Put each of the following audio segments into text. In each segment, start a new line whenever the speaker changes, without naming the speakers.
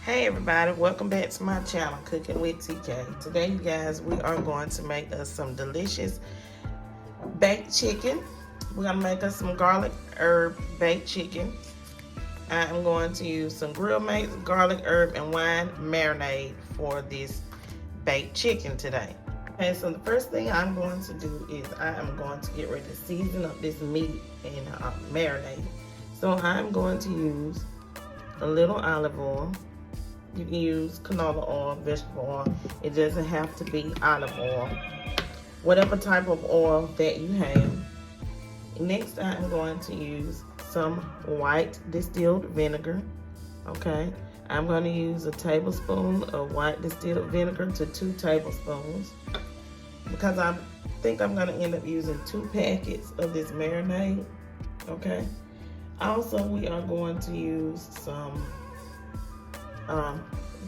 Hey everybody, welcome back to my channel, Cooking with TK. Today you guys, we are going to make us some delicious baked chicken. We're going to make us some garlic herb baked chicken. I am going to use some grill mates, garlic herb, and wine marinade for this baked chicken today. Okay, so the first thing I'm going to do is I am going to get ready to season up this meat and marinade. So I'm going to use a little olive oil. You can use canola oil, vegetable oil. It doesn't have to be olive oil. Whatever type of oil that you have. Next, I'm going to use some white distilled vinegar. Okay, I'm going to use a tablespoon of white distilled vinegar to 2 tablespoons because I think I'm going to end up using 2 packets of this marinade. Okay. Also, we are going to use some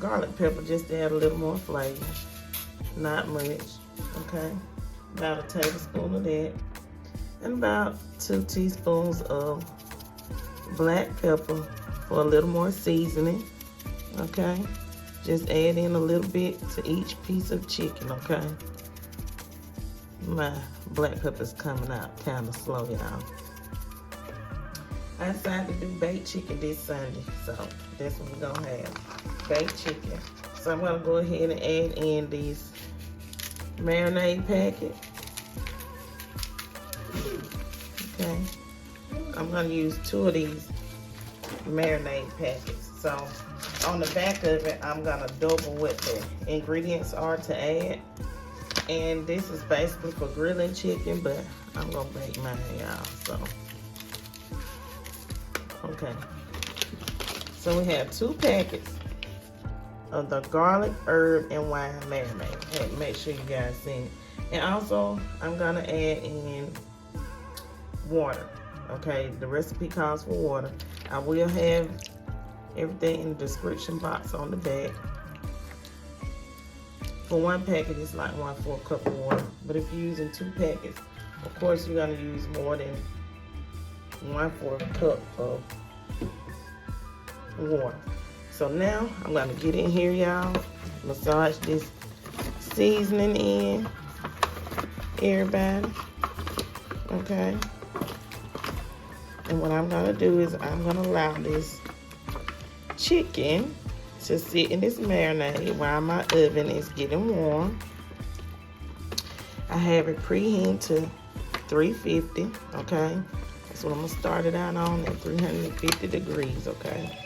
garlic pepper just to add a little more flavor. Not much, okay? About a tablespoon of that. And about 2 teaspoons of black pepper for a little more seasoning, okay? Just add in a little bit to each piece of chicken, okay? My black pepper's coming out kind of slow, y'all. I decided to do baked chicken this Sunday, so that's what we're gonna have, baked chicken. So I'm gonna go ahead and add in these marinade packet. Okay, I'm gonna use 2 of these marinade packets. So on the back of it, I'm gonna double what the ingredients are to add. And this is basically for grilling chicken, but I'm gonna bake mine, y'all, so. Okay, so we have 2 packets of the garlic, herb, and wine marinade. Had to make sure you guys see it. And also, I'm gonna add in water. Okay, the recipe calls for water. I will have everything in the description box on the back. For 1 packet, it's like 1/4 cup of water. But if you're using 2 packets, of course, you're gonna use more than 1/4 cup of water. So now I'm gonna get in here, y'all. Massage this seasoning in, everybody. Okay. And what I'm gonna do is I'm gonna allow this chicken to sit in this marinade while my oven is getting warm. I have it preheated to 350. Okay. That's what I'm gonna start it out on at 350 degrees, okay?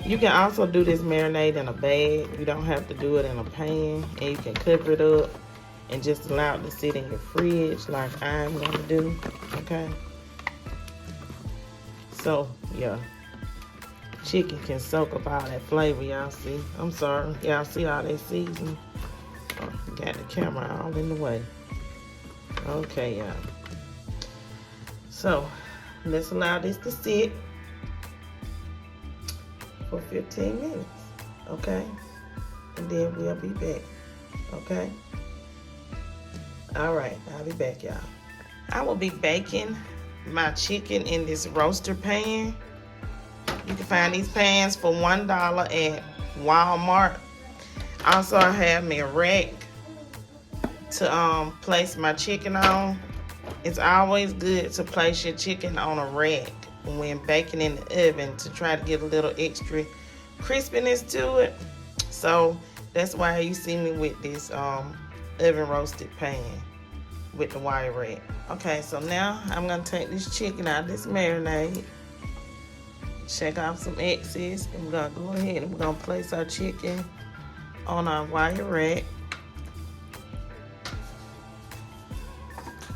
You can also do this marinade in a bag. You don't have to do it in a pan, and you can cover it up and just allow it to sit in your fridge like I'm gonna do, okay? So, yeah, chicken can soak up all that flavor, y'all see. I'm sorry, y'all see all that seasoning? Oh, got the camera all in the way. Okay, y'all. So, let's allow this to sit for 15 minutes, okay? And then we'll be back, okay? All right, I'll be back, y'all. I will be baking my chicken in this roaster pan. You can find these pans for $1 at Walmart. Also, I have me a rack to place my chicken on. It's always good to place your chicken on a rack when baking in the oven to try to get a little extra crispiness to it. So that's why you see me with this oven roasted pan with the wire rack. Okay, so now I'm gonna take this chicken out of this marinade, check off some excess, and we're gonna go ahead and we're gonna place our chicken on our wire rack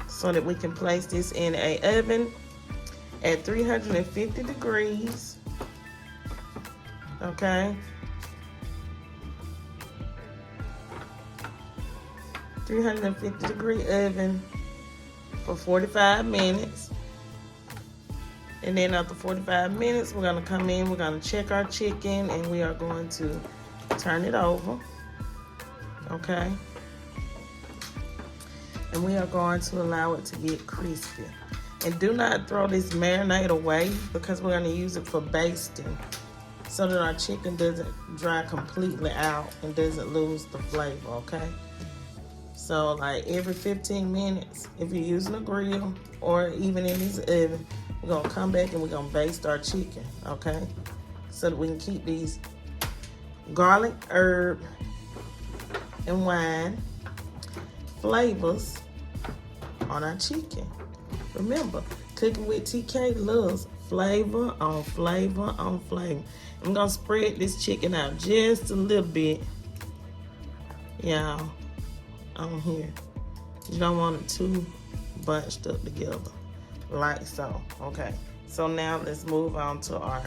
so that we can place this in a oven at 350 degrees, okay? 350 degree oven for 45 minutes. And then after 45 minutes, we're gonna come in, we're gonna check our chicken, and we are going to turn it over, okay? And we are going to allow it to get crispy. And do not throw this marinade away because we're gonna use it for basting. so that our chicken doesn't dry completely out and doesn't lose the flavor, okay? So like every 15 minutes, if you're using a grill or even in this oven, we're gonna come back and we're gonna baste our chicken, okay? So that we can keep these garlic, herb, and wine flavors on our chicken. Remember, Cooking with TK loves flavor on flavor on flavor. I'm gonna spread this chicken out just a little bit, y'all, on here. You don't want it too bunched up together, like so. Okay, so now let's move on to our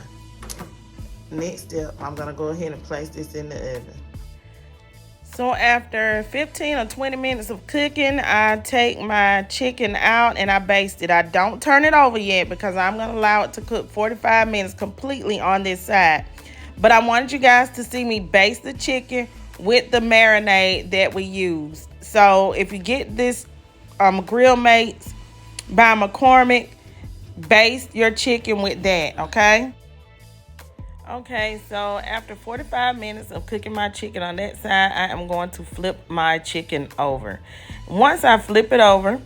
next step. I'm gonna go ahead and place this in the oven. So after 15 or 20 minutes of cooking, I take my chicken out and I baste it. I don't turn it over yet because I'm going to allow it to cook 45 minutes completely on this side. But I wanted you guys to see me baste the chicken with the marinade that we use. So if you get this Grill Mates by McCormick, baste your chicken with that, okay? Okay, so after 45 minutes of cooking my chicken on that side, I am going to flip my chicken over. Once I flip it over,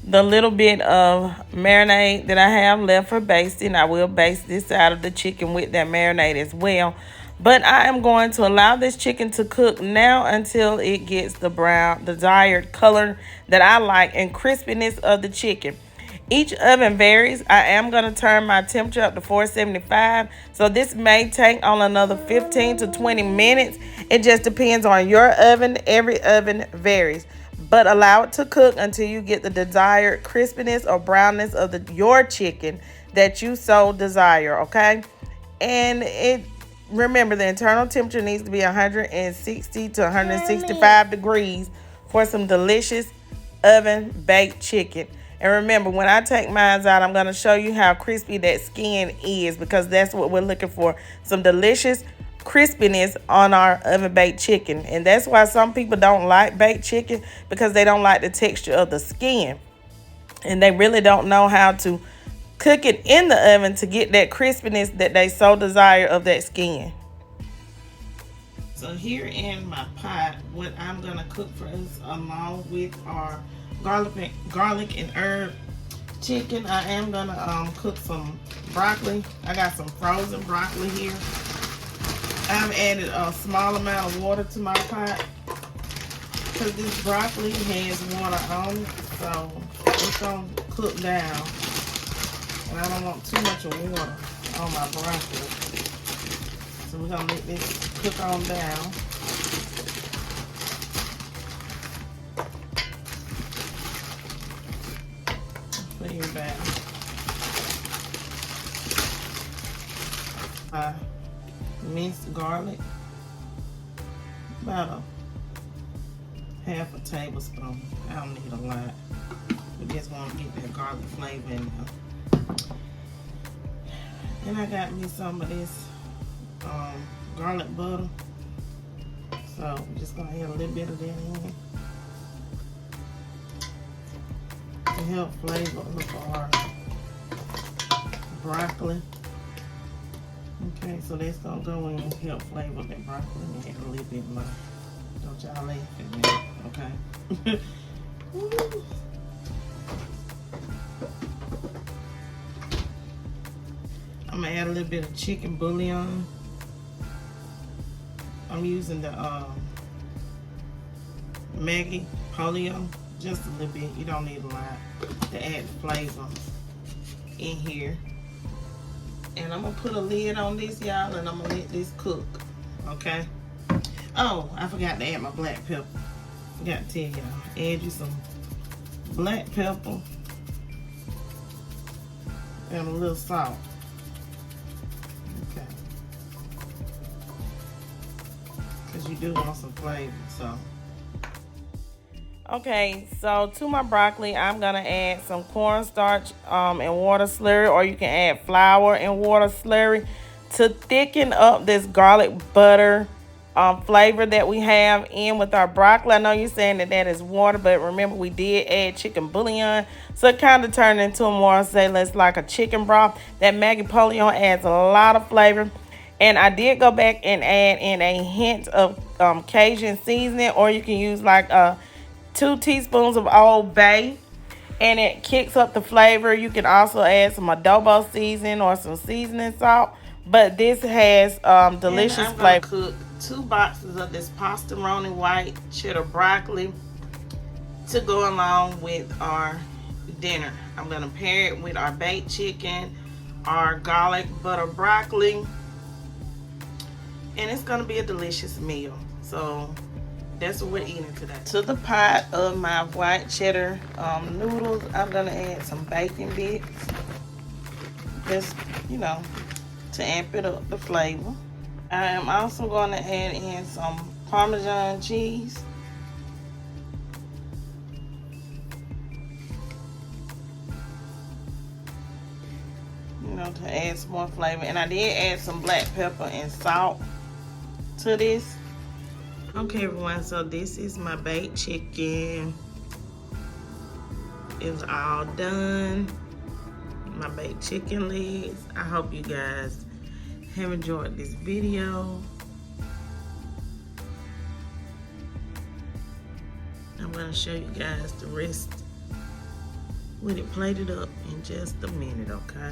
the little bit of marinade that I have left for basting, I will baste this side of the chicken with that marinade as well. But I am going to allow this chicken to cook now until it gets the brown, desired color that I like and crispiness of the chicken. Each oven varies. I am going to turn my temperature up to 475. So this may take on another 15 to 20 minutes. It just depends on your oven. Every oven varies. But allow it to cook until you get the desired crispiness or brownness of your chicken that you so desire, okay? And remember, the internal temperature needs to be 160 to 165 degrees for some delicious oven baked chicken. And remember, when I take mine out, I'm going to show you how crispy that skin is because that's what we're looking for. Some delicious crispiness on our oven-baked chicken. And that's why some people don't like baked chicken, because they don't like the texture of the skin. And they really don't know how to cook it in the oven to get that crispiness that they so desire of that skin. So here in my pot, what I'm going to cook for us along with our garlic and herb chicken, I am gonna cook some broccoli. I got some frozen broccoli here. I've added a small amount of water to my pot because this broccoli has water on it, so it's gonna cook down, and I don't want too much of water on my broccoli. So we're gonna let this cook on down. Back. Minced garlic, about a half a tablespoon. I don't need a lot. We just want to get that garlic flavor in there. And I got me some of this garlic butter. So I'm just gonna add a little bit of that in to help flavor up our broccoli. Okay, so that's gonna go in and help flavor that broccoli and add a little bit more. Don't y'all laugh at me, okay? I'm gonna add a little bit of chicken bouillon. I'm using the Maggi polio. Just a little bit. You don't need a lot to add flavor in here. And I'm going to put a lid on this, y'all, and I'm going to let this cook. Okay? Oh, I forgot to add my black pepper. Forgot to tell y'all. Add you some black pepper and a little salt. Okay. Because you do want some flavor, so. Okay, so to my broccoli, I'm going to add some cornstarch and water slurry, or you can add flour and water slurry to thicken up this garlic butter flavor that we have in with our broccoli. I know you're saying that is water, but remember we did add chicken bouillon, so it kind of turned into a more, say, less like a chicken broth. That Maggi bouillon adds a lot of flavor. And I did go back and add in a hint of Cajun seasoning, or you can use like 2 teaspoons of Old Bay, and it kicks up the flavor. You can also add some adobo seasoning or some seasoning salt, but this has delicious flavor. I'm gonna cook 2 boxes of this pastaroni white cheddar broccoli to go along with our dinner. I'm gonna pair it with our baked chicken, our garlic butter broccoli, and it's gonna be a delicious meal. So that's what we're eating today. To the pot of my white cheddar noodles, I'm gonna add some bacon bits, just, you know, to amp it up the flavor. I am also going to add in some Parmesan cheese. You know, to add some more flavor. And I did add some black pepper and salt to this. Okay, everyone, so this is my baked chicken. It's all done. My baked chicken legs. I hope you guys have enjoyed this video. I'm gonna show you guys the rest with it plated up in just a minute, okay?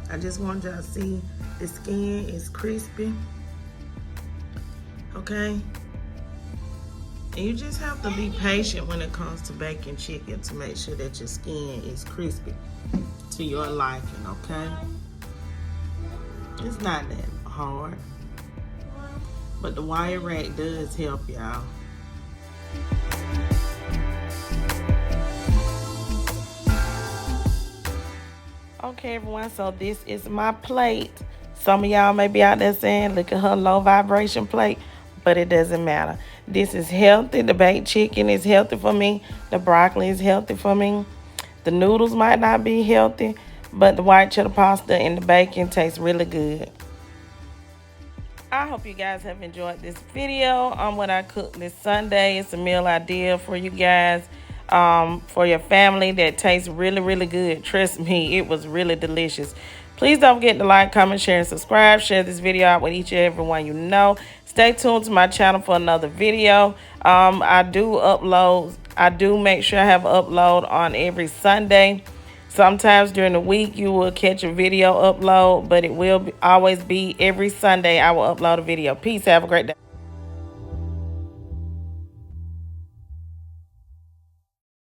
I just want y'all to see the skin is crispy, okay? And you just have to be patient when it comes to baking chicken to make sure that your skin is crispy to your liking, okay? It's not that hard, but the wire rack does help y'all. Okay, everyone, so this is my plate. Some of y'all may be out there saying, look at her low vibration plate, but it doesn't matter. This is healthy. The baked chicken is healthy for me. The broccoli is healthy for me. The noodles might not be healthy, but the white cheddar pasta and the bacon taste really good. I hope you guys have enjoyed this video on what I cooked this Sunday. It's a meal idea for you guys, for your family, that tastes really, really good. Trust me, it was really delicious. Please don't forget to like, comment, share, and subscribe. Share this video out with each and every one you know. Stay tuned to my channel for another video. I do make sure I have an upload on every Sunday. Sometimes during the week you will catch a video upload, but it will always be every Sunday I will upload a video. Peace. Have a great day.